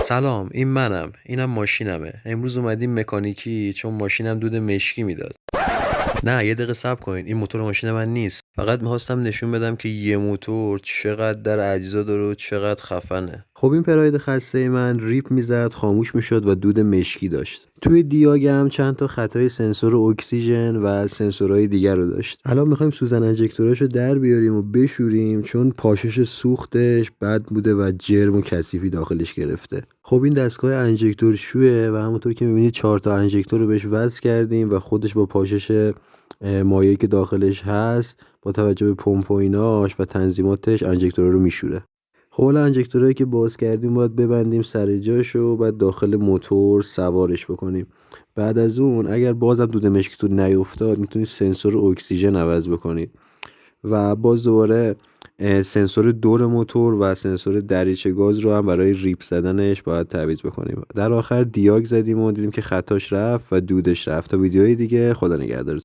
سلام، این منم. اینم ماشینمه. امروز اومدیم مکانیکی چون ماشینم دود مشکی میداد. نه، یه دقیقه صبر کنین. این موتور ماشین من نیست. فقط میخواستم نشون بدم که یه موتور چقدر در اجزا داره و چقدر خفنه. خب این پراید خسته من ریپ میزد، خاموش میشد و دود مشکی داشت. توی دیاگم چند تا خطای سنسور اکسیژن و سنسورهای دیگر رو داشت. الان میخوایم سوزن انجکتوراشو در بیاریم و بشوریم چون پاشش سوختش بد بوده و جرم و کثیفی داخلش گرفته. خب این دستگاه انجکتور شوه و همونطور که میبینید 4 تا انجکتور رو بهش وصل کردیم و خودش با پاشش مایعی که داخلش هست با توجه به پمپ و ایناش و تنظیماتش انجکتورها رو میشوره. خب حالا انجکتورهایی که باز کردیم باید ببندیم سر جاش و بعد داخل موتور سوارش بکنیم. بعد از اون اگر بازم دود مشکتون نیفتاد میتونید سنسور اکسیژن عوض بکنید و باز دوباره سنسور دور موتور و سنسور دریچه گاز رو هم برای ریپ زدنش باید تعویض بکنیم. در آخر دیاگ زدیم و دیدیم که خطاش رفت و دودش رفت. تا ویدیوهای دیگه، خدا نگهدار.